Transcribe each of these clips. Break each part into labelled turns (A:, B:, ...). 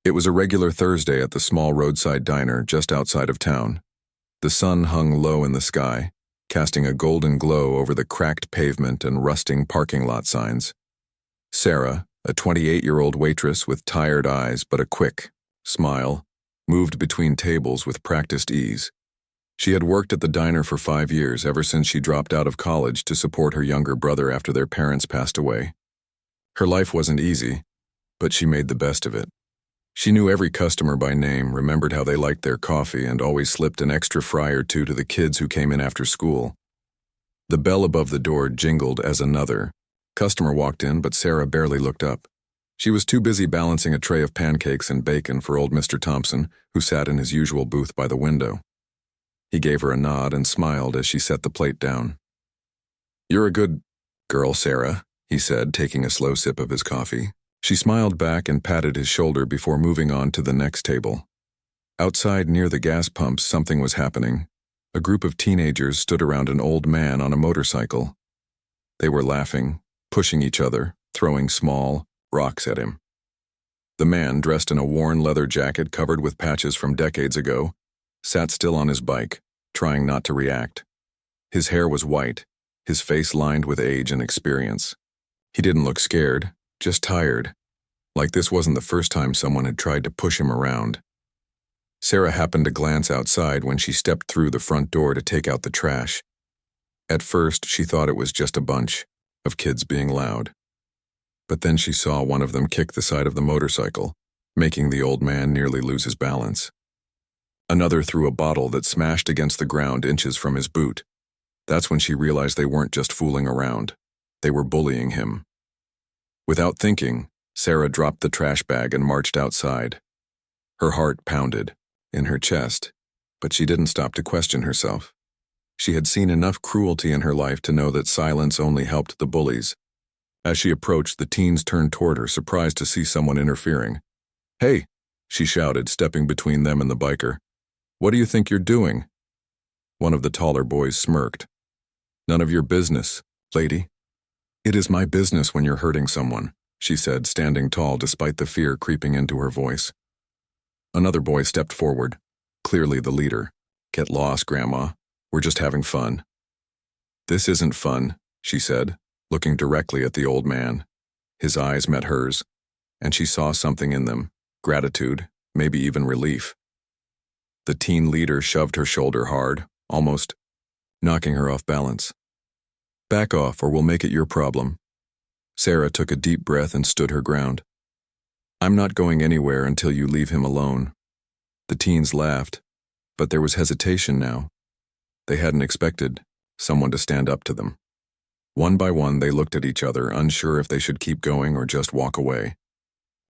A: It was a regular Thursday at the small roadside diner just outside of town. The sun hung low in the sky, casting a golden glow over the cracked pavement and rusting parking lot signs. Sarah, a 28-year-old waitress with tired eyes but a quick smile, moved between tables with practiced ease. She had worked at the diner for 5 years, ever since she dropped out of college to support her younger brother after their parents passed away. Her life wasn't easy, but she made the best of it. She knew every customer by name, remembered how they liked their coffee, and always slipped an extra fry or two to the kids who came in after school. The bell above the door jingled as another customer walked in, but Sarah barely looked up. She was too busy balancing a tray of pancakes and bacon for old Mr. Thompson, who sat in his usual booth by the window. He gave her a nod and smiled as she set the plate down. "You're a good girl, Sarah," he said, taking a slow sip of his coffee. She smiled back and patted his shoulder before moving on to the next table. Outside near the gas pumps, something was happening. A group of teenagers stood around an old man on a motorcycle. They were laughing, pushing each other, throwing small rocks at him. The man, dressed in a worn leather jacket covered with patches from decades ago, sat still on his bike, trying not to react. His hair was white, his face lined with age and experience. He didn't look scared, just tired, like this wasn't the first time someone had tried to push him around. Sarah happened to glance outside when she stepped through the front door to take out the trash. At first, she thought it was just a bunch of kids being loud. But then she saw one of them kick the side of the motorcycle, making the old man nearly lose his balance. Another threw a bottle that smashed against the ground inches from his boot. That's when she realized they weren't just fooling around. They were bullying him. Without thinking, Sarah dropped the trash bag and marched outside. Her heart pounded in her chest, but she didn't stop to question herself. She had seen enough cruelty in her life to know that silence only helped the bullies. As she approached, the teens turned toward her, surprised to see someone interfering. "Hey," she shouted, stepping between them and the biker. "What do you think you're doing?" One of the taller boys smirked. "None of your business, lady." "It is my business when you're hurting someone," she said, standing tall despite the fear creeping into her voice. Another boy stepped forward, clearly the leader. "Get lost, Grandma. We're just having fun." "This isn't fun," she said, looking directly at the old man. His eyes met hers, and she saw something in them, gratitude, maybe even relief. The teen leader shoved her shoulder hard, almost knocking her off balance. "Back off, or we'll make it your problem." Sarah took a deep breath and stood her ground. "I'm not going anywhere until you leave him alone." The teens laughed, but there was hesitation now. They hadn't expected someone to stand up to them. One by one, they looked at each other, unsure if they should keep going or just walk away.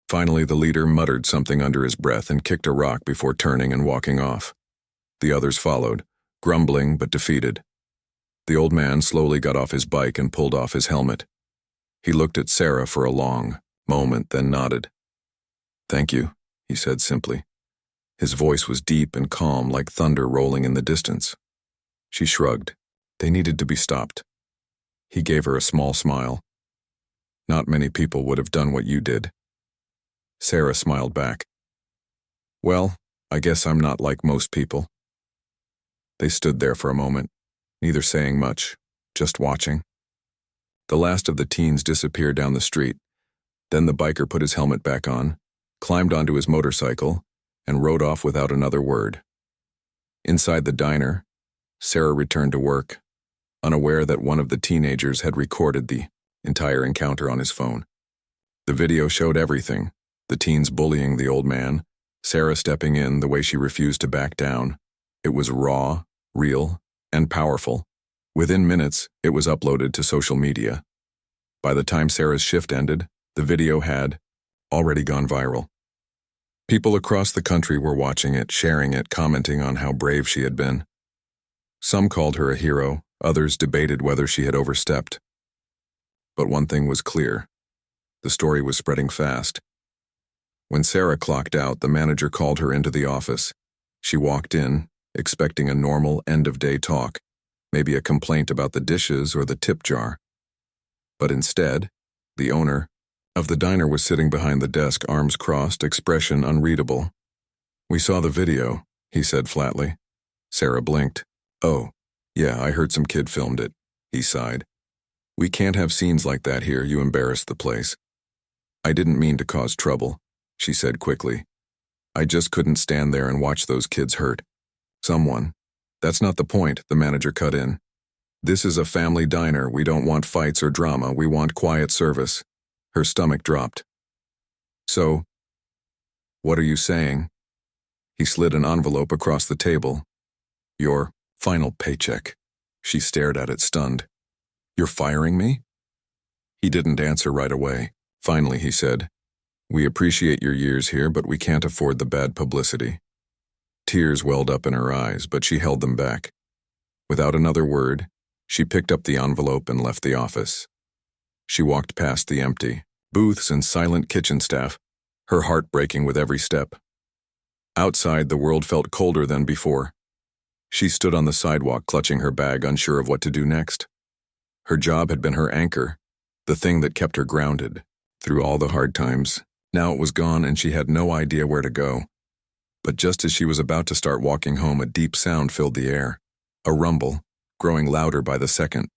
A: Finally, the leader muttered something under his breath and kicked a rock before turning and walking off. The others followed, grumbling but defeated. The old man slowly got off his bike and pulled off his helmet. He looked at Sarah for a long moment, then nodded. "Thank you," he said simply. His voice was deep and calm, like thunder rolling in the distance. She shrugged. They needed to be stopped. He gave her a small smile. "Not many people would have done what you did." Sarah smiled back. "Well, I guess I'm not like most people." They stood there for a moment, neither saying much, just watching. The last of the teens disappeared down the street. Then the biker put his helmet back on, climbed onto his motorcycle, and rode off without another word. Inside the diner, Sarah returned to work, unaware that one of the teenagers had recorded the entire encounter on his phone. The video showed everything: the teens bullying the old man, Sarah stepping in the way she refused to back down. It was raw, real, and powerful. Within minutes, it was uploaded to social media. By the time Sarah's shift ended, the video had already gone viral. People across the country were watching it, sharing it, commenting on how brave she had been. Some called her a hero, others debated whether she had overstepped. But one thing was clear: the story was spreading fast. When Sarah clocked out, the manager called her into the office. She walked in, expecting a normal end-of-day talk, maybe a complaint about the dishes or the tip jar. But instead, the owner, of the diner was sitting behind the desk, arms crossed, expression unreadable. "We saw the video," he said flatly. Sarah blinked. "Oh, yeah, I heard some kid filmed it," he sighed. "We can't have scenes like that here, you embarrassed the place." "I didn't mean to cause trouble," she said quickly. "I just couldn't stand there and watch those kids hurt. Someone." "That's not the point," the manager cut in. "This is a family diner. We don't want fights or drama. We want quiet service." Her stomach dropped. "So, what are you saying?" He slid an envelope across the table. "Your final paycheck." She stared at it, stunned. "You're firing me?" He didn't answer right away. Finally, he said, "We appreciate your years here, but we can't afford the bad publicity." Tears welled up in her eyes, but she held them back. Without another word, she picked up the envelope and left the office. She walked past the empty booths and silent kitchen staff, her heart breaking with every step. Outside, the world felt colder than before. She stood on the sidewalk, clutching her bag, unsure of what to do next. Her job had been her anchor, the thing that kept her grounded through all the hard times. Now it was gone, and she had no idea where to go. But just as she was about to start walking home, a deep sound filled the air, a rumble, growing louder by the second.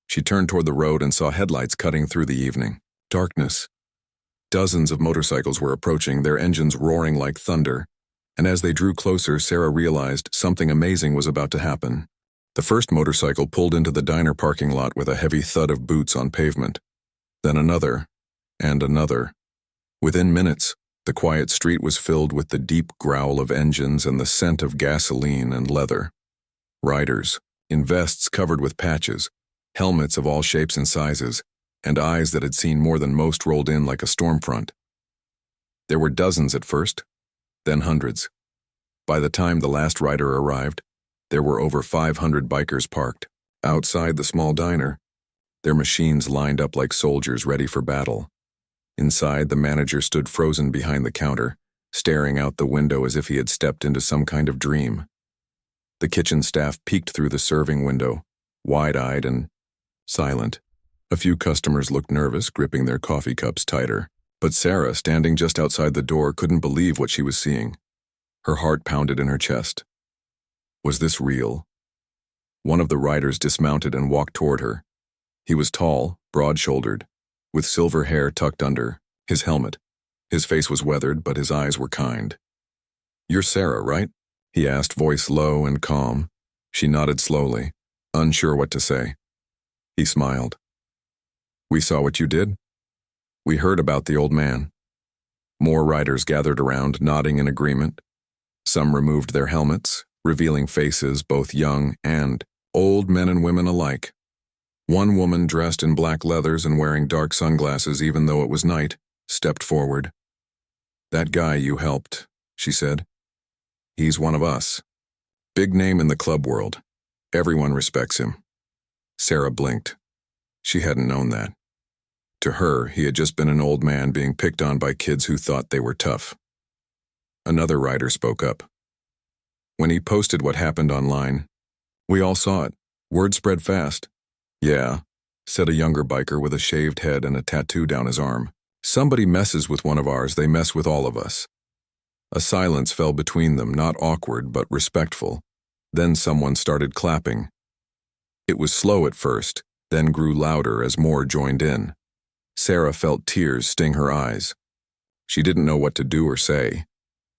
A: She turned toward the road and saw headlights cutting through the evening. Darkness. Dozens of motorcycles were approaching, their engines roaring like thunder, and as they drew closer, Sarah realized something amazing was about to happen. The first motorcycle pulled into the diner parking lot with a heavy thud of boots on pavement. Then another, and another. Within minutes, the quiet street was filled with the deep growl of engines and the scent of gasoline and leather. Riders, in vests covered with patches, helmets of all shapes and sizes, and eyes that had seen more than most, rolled in like a storm front. There were dozens at first, then hundreds. By the time the last rider arrived, there were over 500 bikers parked. Outside the small diner, their machines lined up like soldiers ready for battle. Inside, the manager stood frozen behind the counter, staring out the window as if he had stepped into some kind of dream. The kitchen staff peeked through the serving window, wide-eyed and silent. A few customers looked nervous, gripping their coffee cups tighter. But Sarah, standing just outside the door, couldn't believe what she was seeing. Her heart pounded in her chest. Was this real? One of the riders dismounted and walked toward her. He was tall, broad-shouldered, with silver hair tucked under his helmet. His face was weathered, but his eyes were kind. "You're Sarah, right?" he asked, voice low and calm. She nodded slowly, unsure what to say. He smiled. "We saw what you did. We heard about the old man." More riders gathered around, nodding in agreement. Some removed their helmets, revealing faces, both young and old, men and women alike. One woman, dressed in black leathers and wearing dark sunglasses even though it was night, stepped forward. "That guy you helped," she said. "He's one of us. Big name in the club world. Everyone respects him." Sarah blinked. She hadn't known that. To her, he had just been an old man being picked on by kids who thought they were tough. Another rider spoke up. "When he posted what happened online, we all saw it. Word spread fast." "Yeah," said a younger biker with a shaved head and a tattoo down his arm. "Somebody messes with one of ours, they mess with all of us." A silence fell between them, not awkward but respectful. Then someone started clapping. It was slow at first, then grew louder as more joined in. Sarah felt tears sting her eyes. She didn't know what to do or say.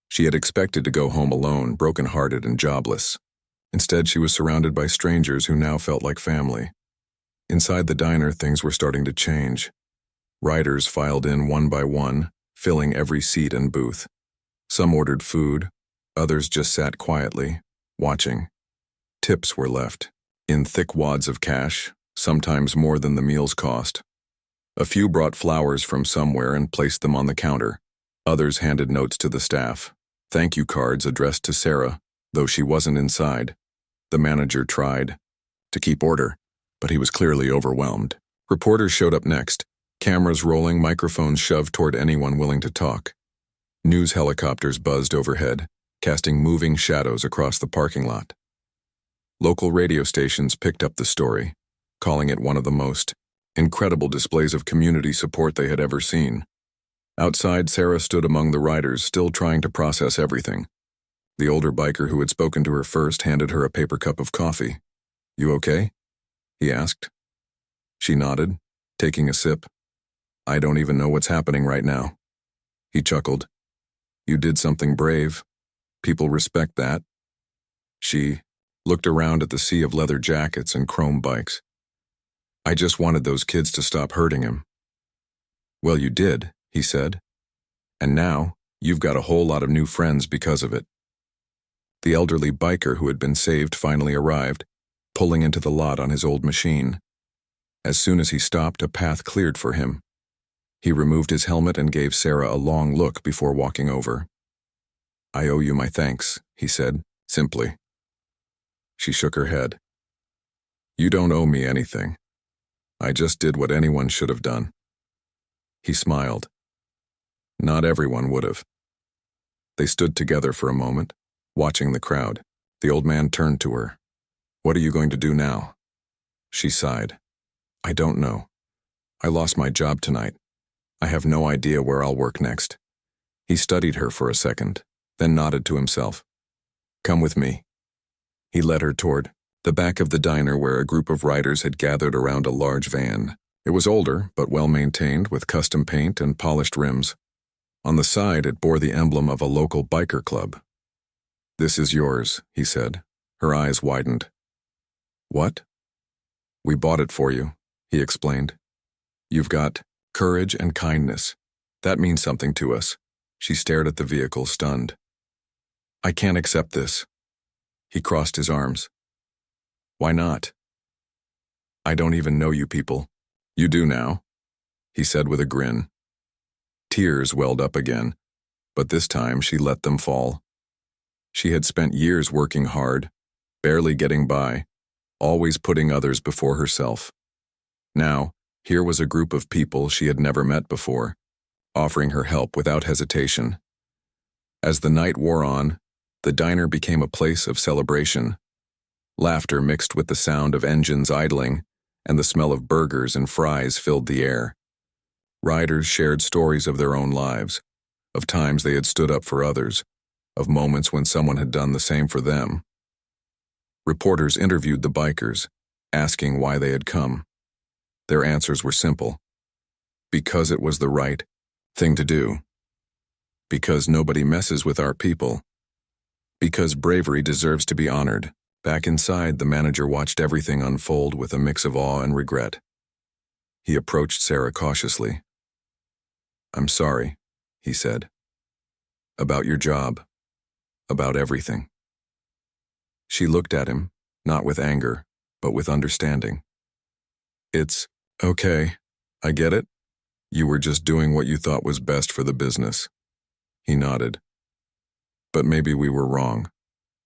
A: She had expected to go home alone, broken-hearted and jobless. Instead, she was surrounded by strangers who now felt like family. Inside the diner, things were starting to change. Riders filed in one by one, filling every seat and booth. Some ordered food, others just sat quietly, watching. Tips were left, in thick wads of cash, sometimes more than the meals cost. A few brought flowers from somewhere and placed them on the counter. Others handed notes to the staff, thank you cards addressed to Sarah, though she wasn't inside. The manager tried to keep order, but he was clearly overwhelmed. Reporters showed up next, cameras rolling, microphones shoved toward anyone willing to talk. News helicopters buzzed overhead, casting moving shadows across the parking lot. Local radio stations picked up the story, calling it one of the most incredible displays of community support they had ever seen. Outside, Sarah stood among the riders, still trying to process everything. The older biker who had spoken to her first handed her a paper cup of coffee. "You okay?" he asked. She nodded, taking a sip. "I don't even know what's happening right now." He chuckled. "You did something brave. People respect that." She looked around at the sea of leather jackets and chrome bikes. "I just wanted those kids to stop hurting him." "Well, you did," he said. "And now, you've got a whole lot of new friends because of it." The elderly biker who had been saved finally arrived, pulling into the lot on his old machine. As soon as he stopped, a path cleared for him. He removed his helmet and gave Sarah a long look before walking over. "I owe you my thanks," he said, simply. She shook her head. "You don't owe me anything. I just did what anyone should have done." He smiled. Not everyone would have. They stood together for a moment, watching the crowd. The old man turned to her. "What are you going to do now?" She sighed. "I don't know. I lost my job tonight. I have no idea where I'll work next." He studied her for a second, then nodded to himself. "Come with me." He led her toward the back of the diner where a group of riders had gathered around a large van. It was older, but well-maintained, with custom paint and polished rims. On the side, it bore the emblem of a local biker club. "This is yours," he said. Her eyes widened. "What?" "We bought it for you," he explained. "You've got courage and kindness. That means something to us." She stared at the vehicle, stunned. "I can't accept this." He crossed his arms. "Why not?" "I don't even know you people." "You do now," he said with a grin. Tears welled up again, but this time she let them fall. She had spent years working hard, barely getting by, always putting others before herself. Now, here was a group of people she had never met before, offering her help without hesitation. As the night wore on, the diner became a place of celebration. Laughter mixed with the sound of engines idling, and the smell of burgers and fries filled the air. Riders shared stories of their own lives, of times they had stood up for others, of moments when someone had done the same for them. Reporters interviewed the bikers, asking why they had come. Their answers were simple. Because it was the right thing to do. Because nobody messes with our people. Because bravery deserves to be honored. Back inside, the manager watched everything unfold with a mix of awe and regret. He approached Sarah cautiously. "I'm sorry," he said. "About your job. About everything." She looked at him, not with anger, but with understanding. "It's okay. I get it. You were just doing what you thought was best for the business." He nodded. "But maybe we were wrong.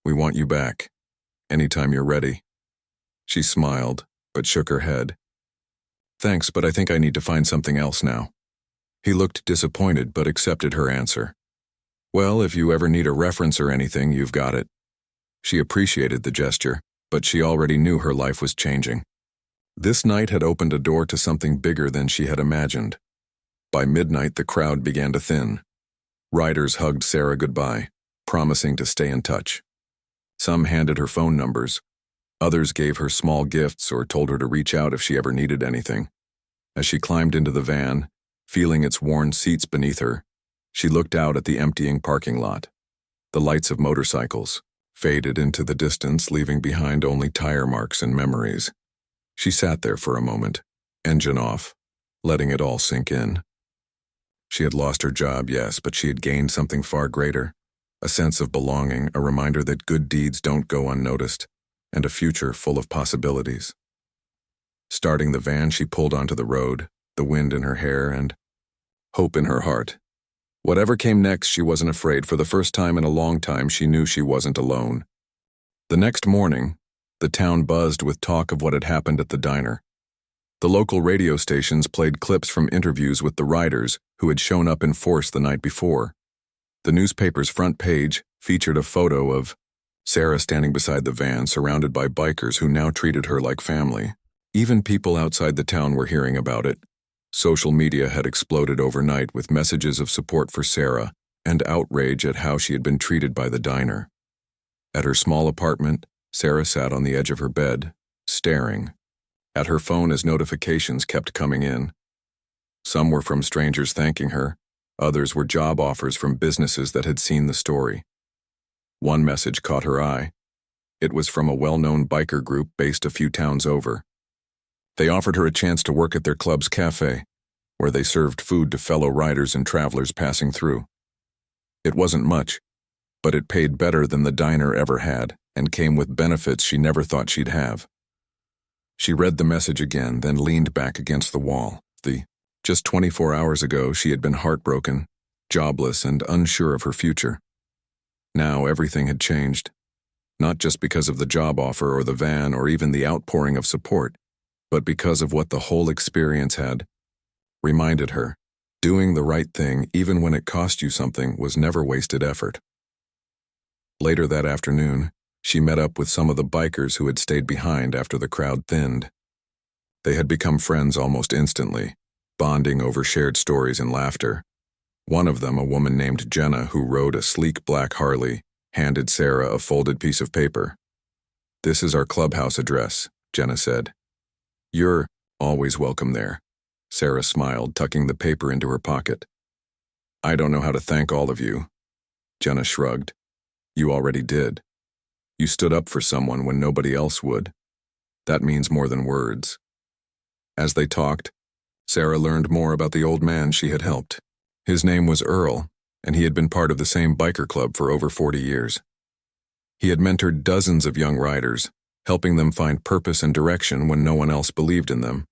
A: We want you back. Anytime you're ready." She smiled, but shook her head. "Thanks, but I think I need to find something else now." He looked disappointed, but accepted her answer. "Well, if you ever need a reference or anything, you've got it." She appreciated the gesture, but she already knew her life was changing. This night had opened a door to something bigger than she had imagined. By midnight, the crowd began to thin. Riders hugged Sarah goodbye, promising to stay in touch. Some handed her phone numbers. Others gave her small gifts or told her to reach out if she ever needed anything. As she climbed into the van, feeling its worn seats beneath her, she looked out at the emptying parking lot. The lights of motorcycles faded into the distance, leaving behind only tire marks and memories. She sat there for a moment, engine off, letting it all sink in. She had lost her job, yes, but she had gained something far greater. A sense of belonging, a reminder that good deeds don't go unnoticed, and a future full of possibilities. Starting the van, she pulled onto the road, the wind in her hair and hope in her heart. Whatever came next, she wasn't afraid. For the first time in a long time, she knew she wasn't alone. The next morning, the town buzzed with talk of what had happened at the diner. The local radio stations played clips from interviews with the riders who had shown up in force the night before. The newspaper's front page featured a photo of Sarah standing beside the van, surrounded by bikers who now treated her like family. Even people outside the town were hearing about it. Social media had exploded overnight with messages of support for Sarah and outrage at how she had been treated by the diner. At her small apartment, Sarah sat on the edge of her bed, staring at her phone as notifications kept coming in. Some were from strangers thanking her, others were job offers from businesses that had seen the story. One message caught her eye. It was from a well-known biker group based a few towns over. They offered her a chance to work at their club's cafe, where they served food to fellow riders and travelers passing through. It wasn't much, but it paid better than the diner ever had and came with benefits she never thought she'd have. She read the message again, then leaned back against the wall. Just 24 hours ago, she had been heartbroken, jobless, and unsure of her future. Now everything had changed, not just because of the job offer or the van or even the outpouring of support, but because of what the whole experience had reminded her. Doing the right thing, even when it cost you something, was never wasted effort. Later that afternoon, she met up with some of the bikers who had stayed behind after the crowd thinned. They had become friends almost instantly, bonding over shared stories and laughter. One of them, a woman named Jenna who rode a sleek black Harley, handed Sarah a folded piece of paper. "This is our clubhouse address," Jenna said. "You're always welcome there." Sarah smiled, tucking the paper into her pocket. "I don't know how to thank all of you." Jenna shrugged. "You already did. You stood up for someone when nobody else would. That means more than words." As they talked, Sarah learned more about the old man she had helped. His name was Earl, and he had been part of the same biker club for over 40 years. He had mentored dozens of young riders, helping them find purpose and direction when no one else believed in them.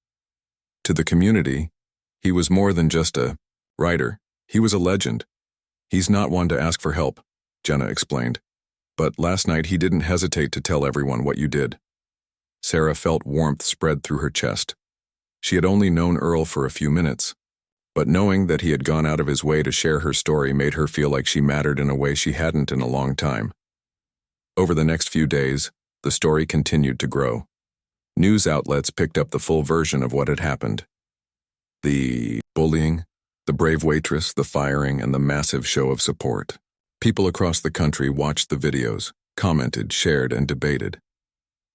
A: To the community, he was more than just a rider. He was a legend. "He's not one to ask for help," Jenna explained. "But last night he didn't hesitate to tell everyone what you did." Sarah felt warmth spread through her chest. She had only known Earl for a few minutes, but knowing that he had gone out of his way to share her story made her feel like she mattered in a way she hadn't in a long time. Over the next few days, the story continued to grow. News outlets picked up the full version of what had happened. The bullying, the brave waitress, the firing, and the massive show of support. People across the country watched the videos, commented, shared, and debated.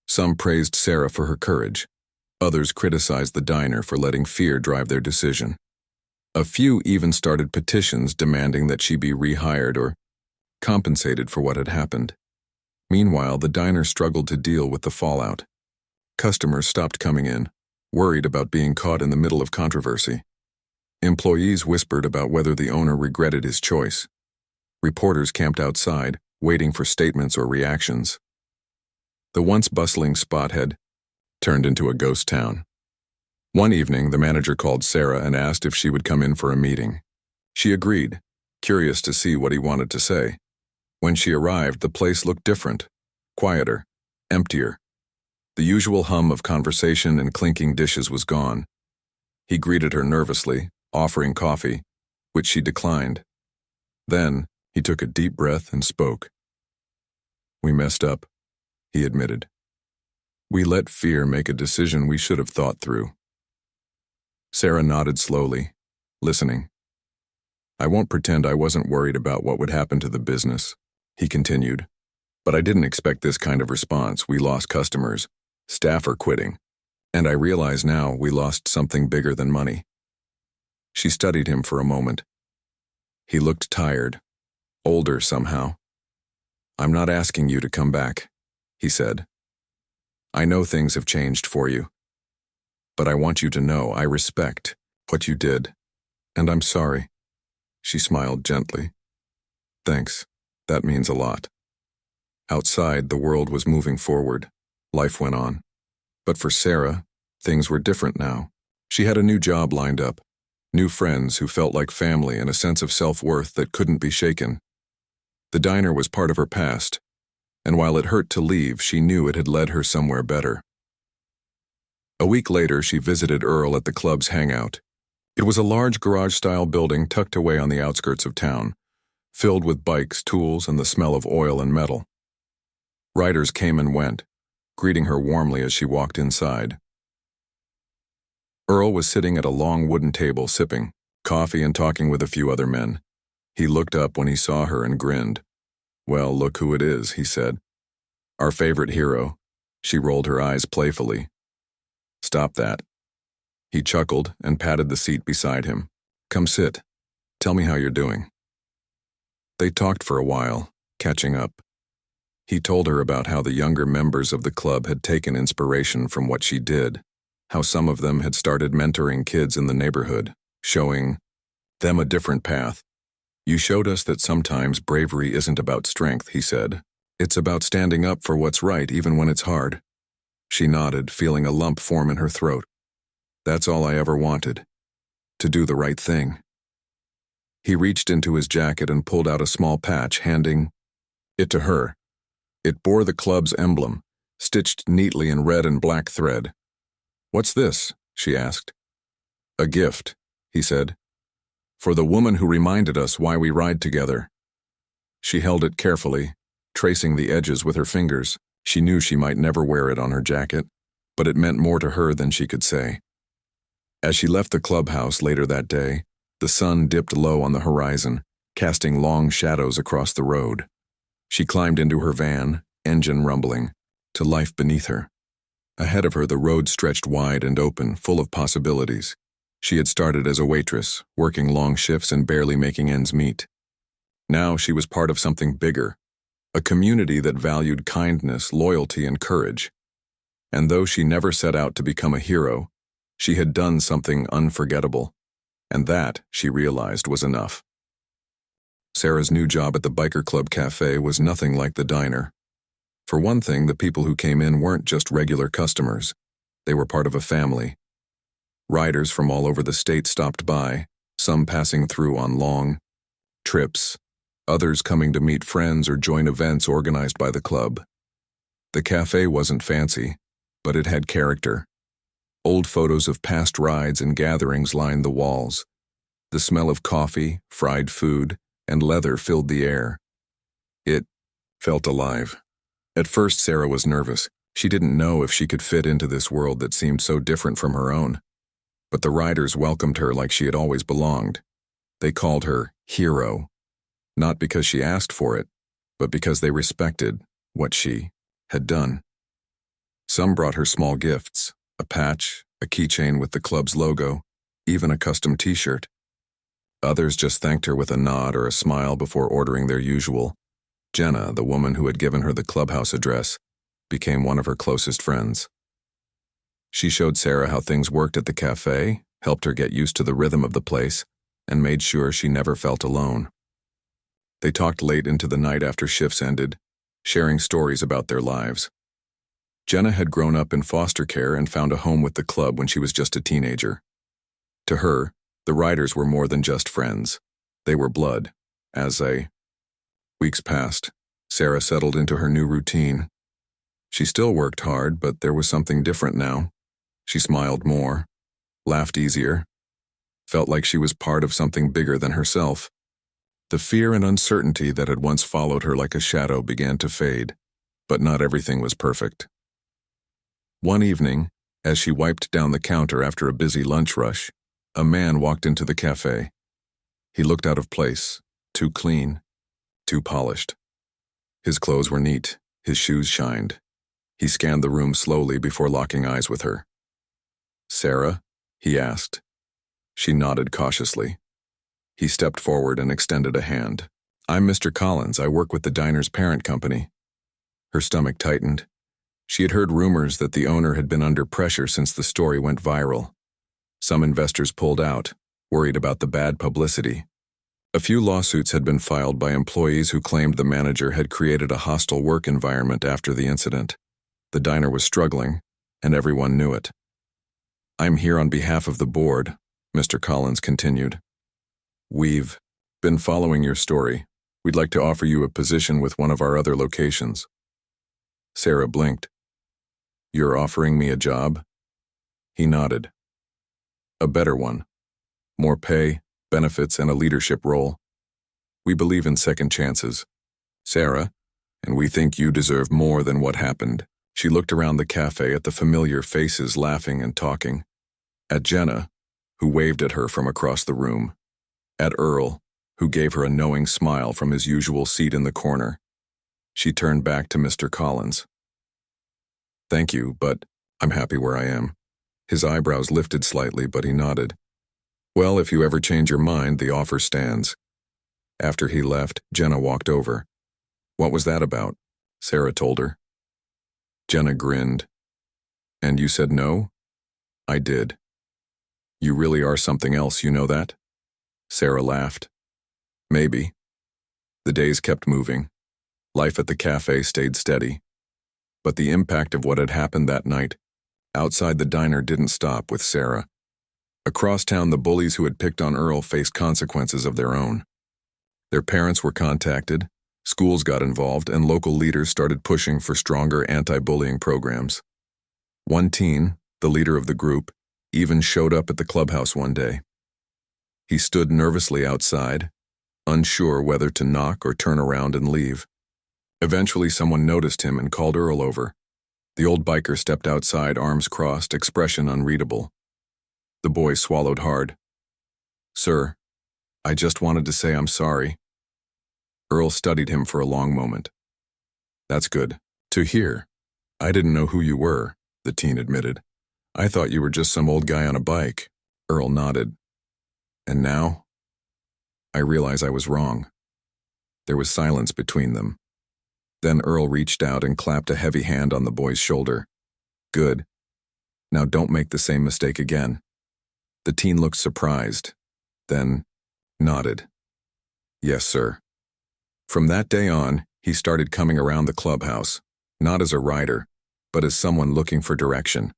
A: Some praised Sarah for her courage. Others criticized the diner for letting fear drive their decision. A few even started petitions demanding that she be rehired or compensated for what had happened. Meanwhile, the diner struggled to deal with the fallout. Customers stopped coming in, worried about being caught in the middle of controversy. Employees whispered about whether the owner regretted his choice. Reporters camped outside, waiting for statements or reactions. The once bustling spot had turned into a ghost town. One evening, the manager called Sarah and asked if she would come in for a meeting. She agreed, curious to see what he wanted to say. When she arrived, the place looked different, quieter, emptier. The usual hum of conversation and clinking dishes was gone. He greeted her nervously, offering coffee, which she declined. Then, he took a deep breath and spoke. "We messed up," he admitted. "We let fear make a decision we should have thought through." Sarah nodded slowly, listening. "I won't pretend I wasn't worried about what would happen to the business," he continued. "But I didn't expect this kind of response. We lost customers, staff are quitting, and I realize now we lost something bigger than money." She studied him for a moment. He looked tired, older somehow. "I'm not asking you to come back," he said. "I know things have changed for you. But I want you to know I respect what you did, and I'm sorry." She smiled gently. "Thanks, that means a lot." Outside, the world was moving forward. Life went on. But for Sarah, things were different now. She had a new job lined up, new friends who felt like family and a sense of self-worth that couldn't be shaken. The diner was part of her past, and while it hurt to leave, she knew it had led her somewhere better. A week later, she visited Earl at the club's hangout. It was a large garage-style building tucked away on the outskirts of town, filled with bikes, tools, and the smell of oil and metal. Riders came and went, greeting her warmly as she walked inside. Earl was sitting at a long wooden table sipping coffee and talking with a few other men. He looked up when he saw her and grinned. "Well, look who it is," he said. "Our favorite hero." She rolled her eyes playfully. "Stop that." He chuckled and patted the seat beside him. "Come sit. Tell me how you're doing." They talked for a while, catching up. He told her about how the younger members of the club had taken inspiration from what she did, how some of them had started mentoring kids in the neighborhood, showing them a different path. "You showed us that sometimes bravery isn't about strength," he said. "It's about standing up for what's right even when it's hard." She nodded, feeling a lump form in her throat. "That's all I ever wanted. To do the right thing." He reached into his jacket and pulled out a small patch, handing it to her. It bore the club's emblem, stitched neatly in red and black thread. "What's this?" she asked. "A gift," he said. "For the woman who reminded us why we ride together." She held it carefully, tracing the edges with her fingers. She knew she might never wear it on her jacket, but it meant more to her than she could say. As she left the clubhouse later that day, the sun dipped low on the horizon, casting long shadows across the road. She climbed into her van, engine rumbling, to life beneath her. Ahead of her, the road stretched wide and open, full of possibilities. She had started as a waitress, working long shifts and barely making ends meet. Now she was part of something bigger, a community that valued kindness, loyalty, and courage. And though she never set out to become a hero, she had done something unforgettable. And that, she realized, was enough. Sarah's new job at the biker club cafe was nothing like the diner. For one thing, the people who came in weren't just regular customers. They were part of a family. Riders from all over the state stopped by, some passing through on long trips, others coming to meet friends or join events organized by the club. The cafe wasn't fancy, but it had character. Old photos of past rides and gatherings lined the walls. The smell of coffee, fried food, and leather filled the air. It felt alive. At first, Sarah was nervous. She didn't know if she could fit into this world that seemed so different from her own. But the riders welcomed her like she had always belonged. They called her hero, not because she asked for it, but because they respected what she had done. Some brought her small gifts, a patch, a keychain with the club's logo, even a custom t-shirt. Others just thanked her with a nod or a smile before ordering their usual. Jenna, the woman who had given her the clubhouse address, became one of her closest friends. She showed Sarah how things worked at the cafe, helped her get used to the rhythm of the place, and made sure she never felt alone. They talked late into the night after shifts ended, sharing stories about their lives. Jenna had grown up in foster care and found a home with the club when she was just a teenager. To her, the riders were more than just friends. They were blood. Weeks passed. Sarah settled into her new routine. She still worked hard, but there was something different now. She smiled more, laughed easier, felt like she was part of something bigger than herself. The fear and uncertainty that had once followed her like a shadow began to fade, but not everything was perfect. One evening, as she wiped down the counter after a busy lunch rush, a man walked into the cafe. He looked out of place, too clean, too polished. His clothes were neat, his shoes shined. He scanned the room slowly before locking eyes with her. "Sarah?" he asked. She nodded cautiously. He stepped forward and extended a hand. "I'm Mr. Collins. I work with the diner's parent company." Her stomach tightened. She had heard rumors that the owner had been under pressure since the story went viral. Some investors pulled out, worried about the bad publicity. A few lawsuits had been filed by employees who claimed the manager had created a hostile work environment after the incident. The diner was struggling, and everyone knew it. "I'm here on behalf of the board," Mr. Collins continued. "We've been following your story. We'd like to offer you a position with one of our other locations." Sarah blinked. "You're offering me a job?" He nodded. "A better one. More pay, benefits, and a leadership role. We believe in second chances, Sarah, and we think you deserve more than what happened." She looked around the cafe at the familiar faces laughing and talking. At Jenna, who waved at her from across the room. At Earl, who gave her a knowing smile from his usual seat in the corner. She turned back to Mr. Collins. "Thank you, but I'm happy where I am." His eyebrows lifted slightly, but he nodded. "Well, if you ever change your mind, the offer stands." After he left, Jenna walked over. "What was that about?" Sarah told her. Jenna grinned. "And you said no?" "I did." "You really are something else, you know that?" Sarah laughed. "Maybe." The days kept moving. Life at the cafe stayed steady. But the impact of what had happened that night outside the diner didn't stop with Sarah. Across town, the bullies who had picked on Earl faced consequences of their own. Their parents were contacted, schools got involved, and local leaders started pushing for stronger anti-bullying programs. One teen, the leader of the group, even showed up at the clubhouse one day. He stood nervously outside, unsure whether to knock or turn around and leave. Eventually, someone noticed him and called Earl over. The old biker stepped outside, arms crossed, expression unreadable. The boy swallowed hard. "Sir, I just wanted to say I'm sorry." Earl studied him for a long moment. "That's good to hear. I didn't know who you were," the teen admitted. "I thought you were just some old guy on a bike." Earl nodded. "And now?" "I realize I was wrong." There was silence between them. Then Earl reached out and clapped a heavy hand on the boy's shoulder. "Good. Now don't make the same mistake again." The teen looked surprised, then nodded. "Yes, sir." From that day on, he started coming around the clubhouse, not as a rider, but as someone looking for direction.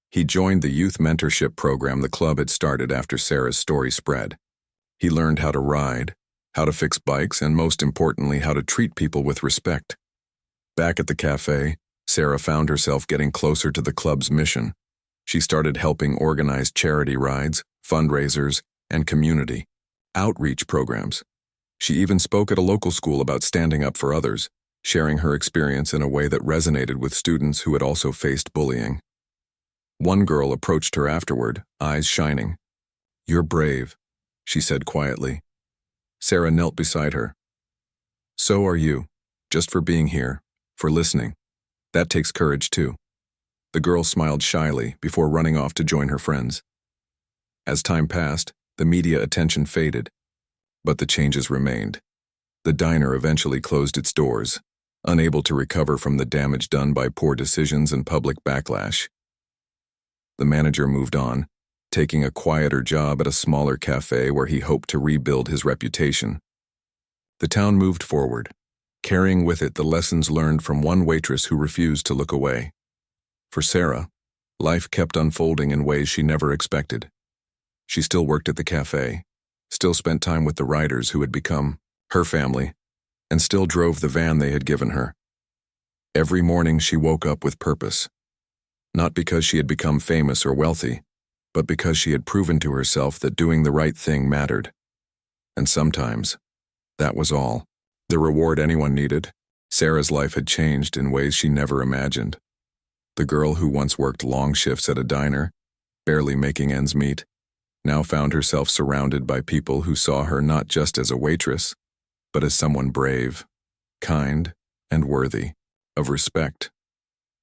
A: He joined the youth mentorship program the club had started after Sarah's story spread. He learned how to ride, how to fix bikes, and most importantly, how to treat people with respect. Back at the cafe, Sarah found herself getting closer to the club's mission. She started helping organize charity rides, fundraisers, and community outreach programs. She even spoke at a local school about standing up for others, sharing her experience in a way that resonated with students who had also faced bullying. One girl approached her afterward, eyes shining. "You're brave," she said quietly. Sarah knelt beside her. "So are you, just for being here, for listening. That takes courage too." The girl smiled shyly before running off to join her friends. As time passed, the media attention faded, but the changes remained. The diner eventually closed its doors, unable to recover from the damage done by poor decisions and public backlash. The manager moved on, taking a quieter job at a smaller cafe where he hoped to rebuild his reputation. The town moved forward, carrying with it the lessons learned from one waitress who refused to look away. For Sarah, life kept unfolding in ways she never expected. She still worked at the cafe, still spent time with the riders who had become her family, and still drove the van they had given her. Every morning she woke up with purpose, not because she had become famous or wealthy, but because she had proven to herself that doing the right thing mattered. And sometimes, that was all. The reward anyone needed. Sarah's life had changed in ways she never imagined. The girl who once worked long shifts at a diner, barely making ends meet, now found herself surrounded by people who saw her not just as a waitress, but as someone brave, kind, and worthy of respect.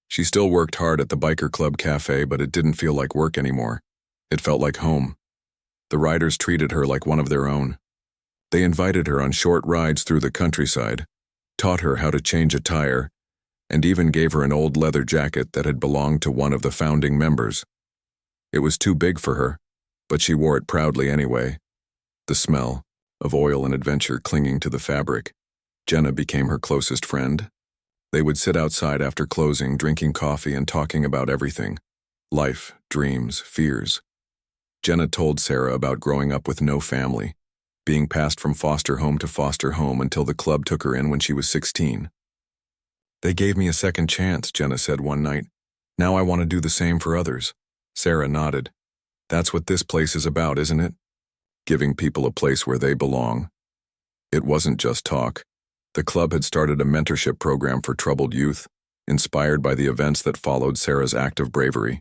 A: She still worked hard at the biker club cafe, but it didn't feel like work anymore. It felt like home. The riders treated her like one of their own. They invited her on short rides through the countryside, taught her how to change a tire, and even gave her an old leather jacket that had belonged to one of the founding members. It was too big for her, but she wore it proudly anyway. The smell of oil and adventure clinging to the fabric. Jenna became her closest friend. They would sit outside after closing, drinking coffee and talking about everything. Life, dreams, fears. Jenna told Sarah about growing up with no family, being passed from foster home to foster home until the club took her in when she was 16. "They gave me a second chance," Jenna said one night. "Now I want to do the same for others." Sarah nodded. "That's what this place is about, isn't it? Giving people a place where they belong." It wasn't just talk. The club had started a mentorship program for troubled youth, inspired by the events that followed Sarah's act of bravery.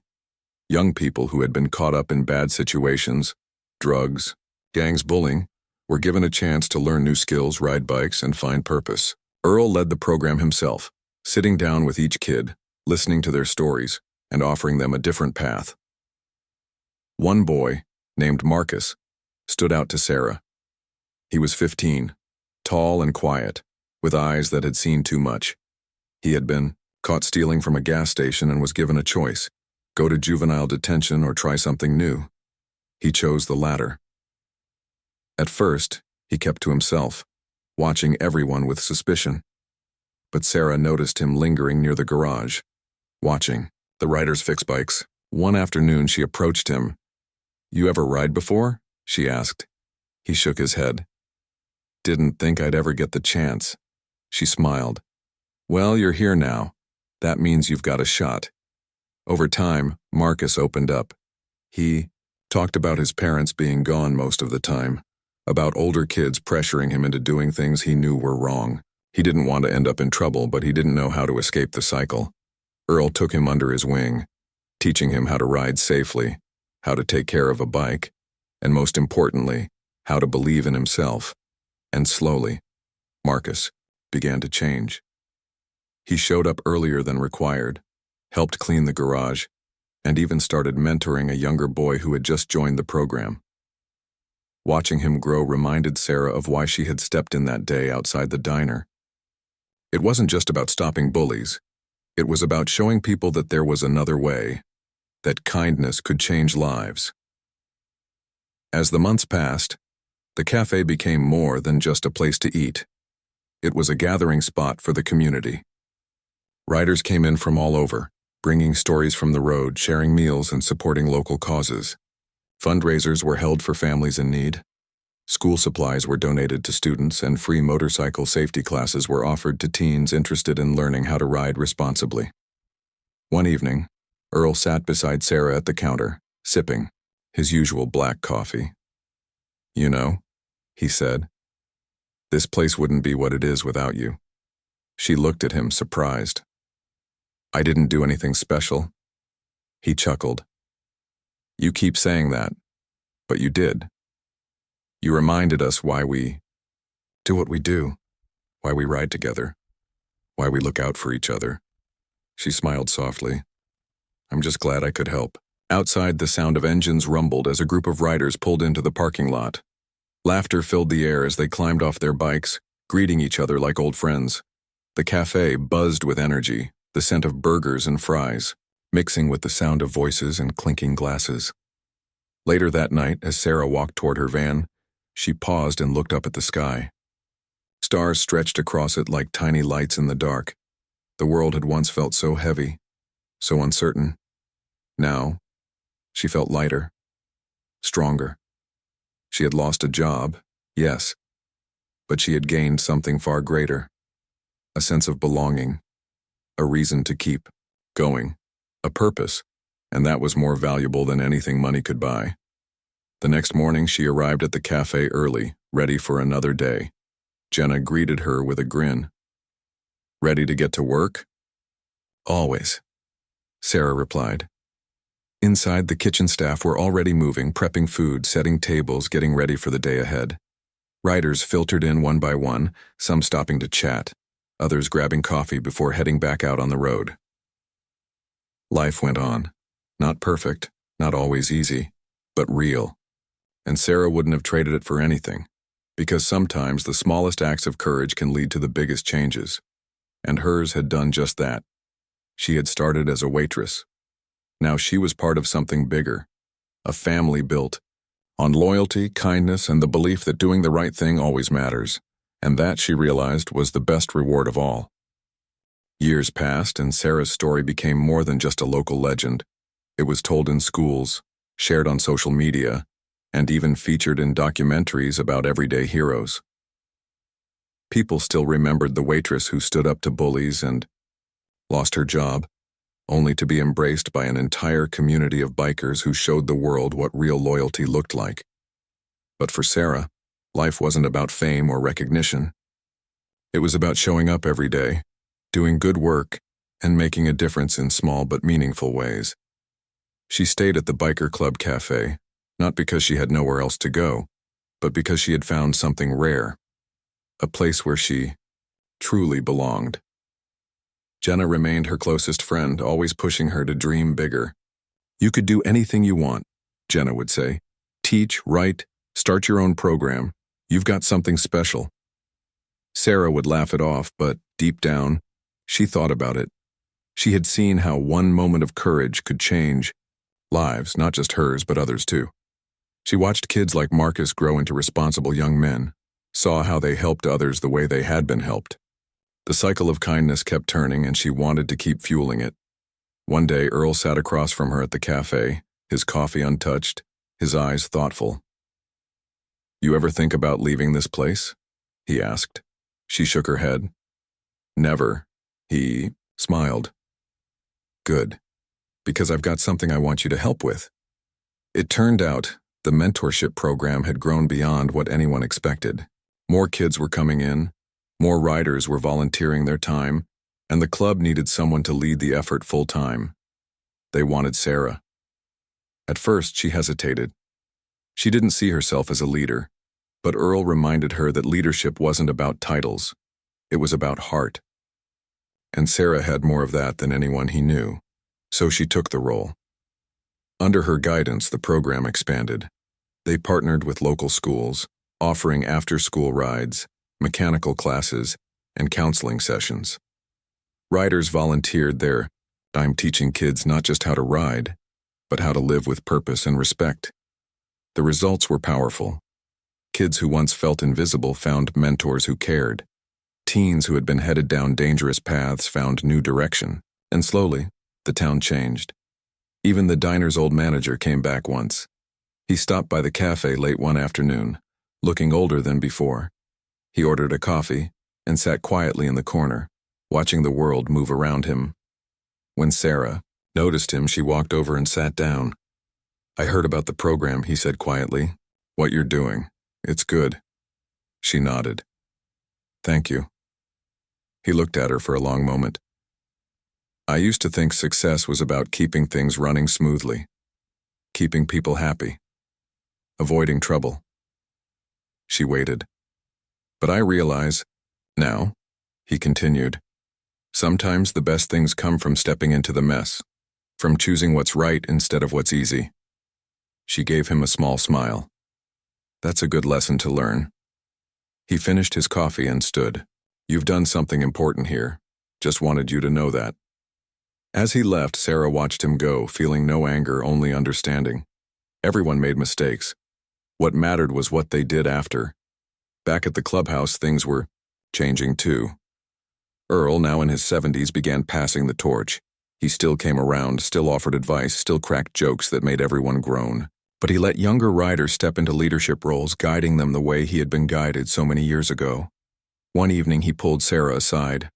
A: Young people who had been caught up in bad situations, drugs, gangs, bullying, were given a chance to learn new skills, ride bikes, and find purpose. Earl led the program himself, sitting down with each kid, listening to their stories, and offering them a different path. One boy, named Marcus, stood out to Sarah. He was 15, tall and quiet, with eyes that had seen too much. He had been caught stealing from a gas station and was given a choice: go to juvenile detention or try something new. He chose the latter. At first, he kept to himself, watching everyone with suspicion. But Sarah noticed him lingering near the garage, watching the riders fix bikes. One afternoon, she approached him. "You ever ride before?" she asked. He shook his head. "Didn't think I'd ever get the chance." She smiled. "Well, you're here now. That means you've got a shot." Over time, Marcus opened up. He talked about his parents being gone most of the time, about older kids pressuring him into doing things he knew were wrong. He didn't want to end up in trouble, but he didn't know how to escape the cycle. Earl took him under his wing, teaching him how to ride safely, how to take care of a bike, and most importantly, how to believe in himself. And slowly, Marcus began to change. He showed up earlier than required, helped clean the garage, and even started mentoring a younger boy who had just joined the program. Watching him grow reminded Sarah of why she had stepped in that day outside the diner. It wasn't just about stopping bullies. It was about showing people that there was another way, that kindness could change lives. As the months passed, the cafe became more than just a place to eat. It was a gathering spot for the community. Riders came in from all over, bringing stories from the road, sharing meals, and supporting local causes. Fundraisers were held for families in need. School supplies were donated to students, and free motorcycle safety classes were offered to teens interested in learning how to ride responsibly. One evening, Earl sat beside Sarah at the counter, sipping his usual black coffee. "You know," he said, "this place wouldn't be what it is without you." She looked at him, surprised. "I didn't do anything special." He chuckled. "You keep saying that, but you did. You reminded us why we do what we do, why we ride together, why we look out for each other." She smiled softly. "I'm just glad I could help." Outside, the sound of engines rumbled as a group of riders pulled into the parking lot. Laughter filled the air as they climbed off their bikes, greeting each other like old friends. The cafe buzzed with energy, the scent of burgers and fries, mixing with the sound of voices and clinking glasses. Later that night, as Sarah walked toward her van, she paused and looked up at the sky. Stars stretched across it like tiny lights in the dark. The world had once felt so heavy, so uncertain. Now, she felt lighter, stronger. She had lost a job, yes, but she had gained something far greater: a sense of belonging, a reason to keep going, a purpose, and that was more valuable than anything money could buy. The next morning, she arrived at the cafe early, ready for another day. Jenna greeted her with a grin. "Ready to get to work?" "Always," Sarah replied. Inside, the kitchen staff were already moving, prepping food, setting tables, getting ready for the day ahead. Riders filtered in one by one, some stopping to chat, others grabbing coffee before heading back out on the road. Life went on. Not perfect, not always easy, but real. And Sarah wouldn't have traded it for anything, because sometimes the smallest acts of courage can lead to the biggest changes. And hers had done just that. She had started as a waitress. Now she was part of something bigger, a family built on loyalty, kindness, and the belief that doing the right thing always matters, and that, she realized, was the best reward of all. Years passed, and Sarah's story became more than just a local legend. It was told in schools, shared on social media, and even featured in documentaries about everyday heroes. People still remembered the waitress who stood up to bullies and lost her job, only to be embraced by an entire community of bikers who showed the world what real loyalty looked like. But for Sarah, life wasn't about fame or recognition. It was about showing up every day, doing good work, and making a difference in small but meaningful ways. She stayed at the biker club cafe, not because she had nowhere else to go, but because she had found something rare, a place where she truly belonged. Jenna remained her closest friend, always pushing her to dream bigger. "You could do anything you want," Jenna would say. "Teach, write, start your own program. You've got something special." Sarah would laugh it off, but deep down, she thought about it. She had seen how one moment of courage could change lives, not just hers, but others too. She watched kids like Marcus grow into responsible young men, saw how they helped others the way they had been helped. The cycle of kindness kept turning, and she wanted to keep fueling it. One day, Earl sat across from her at the cafe, his coffee untouched, his eyes thoughtful. "You ever think about leaving this place?" he asked. She shook her head. "Never." He smiled. "Good, because I've got something I want you to help with." It turned out the mentorship program had grown beyond what anyone expected. More kids were coming in, more riders were volunteering their time, and the club needed someone to lead the effort full-time. They wanted Sarah. At first, she hesitated. She didn't see herself as a leader, but Earl reminded her that leadership wasn't about titles. It was about heart. And Sarah had more of that than anyone he knew, so she took the role. Under her guidance, the program expanded. They partnered with local schools, offering after-school rides, mechanical classes, and counseling sessions. Riders volunteered their time teaching kids not just how to ride, but how to live with purpose and respect. The results were powerful. Kids who once felt invisible found mentors who cared. Teens who had been headed down dangerous paths found new direction, and slowly, the town changed. Even the diner's old manager came back once. He stopped by the cafe late one afternoon, looking older than before. He ordered a coffee and sat quietly in the corner, watching the world move around him. When Sarah noticed him, she walked over and sat down. "I heard about the program," he said quietly. "What you're doing. It's good." She nodded. "Thank you." He looked at her for a long moment. "I used to think success was about keeping things running smoothly, keeping people happy, avoiding trouble." She waited. "But I realize, now," he continued, "sometimes the best things come from stepping into the mess, from choosing what's right instead of what's easy." She gave him a small smile. "That's a good lesson to learn." He finished his coffee and stood. "You've done something important here. Just wanted you to know that." As he left, Sarah watched him go, feeling no anger, only understanding. Everyone made mistakes. What mattered was what they did after. Back at the clubhouse, things were changing too. Earl, now in his 70s, began passing the torch. He still came around, still offered advice, still cracked jokes that made everyone groan. But he let younger riders step into leadership roles, guiding them the way he had been guided so many years ago. One evening, he pulled Sarah aside.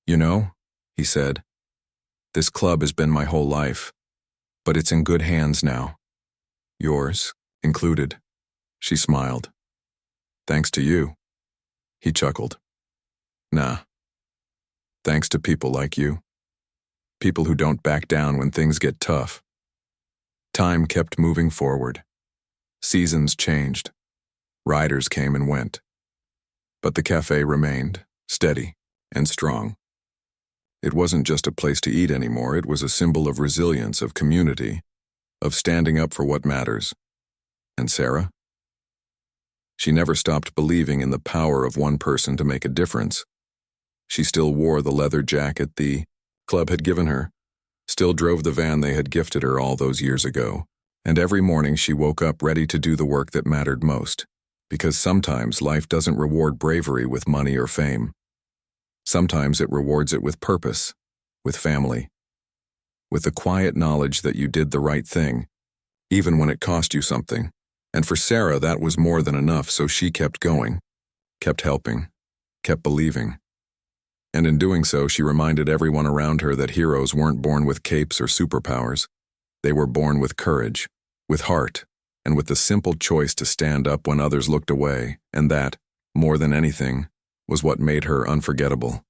A: "You know," he said, "this club has been my whole life, but it's in good hands now. Yours included." She smiled. "Thanks to you." He chuckled. "Nah. Thanks to people like you. People who don't back down when things get tough." Time kept moving forward. Seasons changed. Riders came and went. But the cafe remained, steady and strong. It wasn't just a place to eat anymore, it was a symbol of resilience, of community, of standing up for what matters. And Sarah? She never stopped believing in the power of one person to make a difference. She still wore the leather jacket the club had given her, still drove the van they had gifted her all those years ago, and every morning she woke up ready to do the work that mattered most, because sometimes life doesn't reward bravery with money or fame. Sometimes it rewards it with purpose, with family, with the quiet knowledge that you did the right thing, even when it cost you something. And for Sarah, that was more than enough, so she kept going, kept helping, kept believing. And in doing so, she reminded everyone around her that heroes weren't born with capes or superpowers. They were born with courage, with heart, and with the simple choice to stand up when others looked away, and that, more than anything, was what made her unforgettable.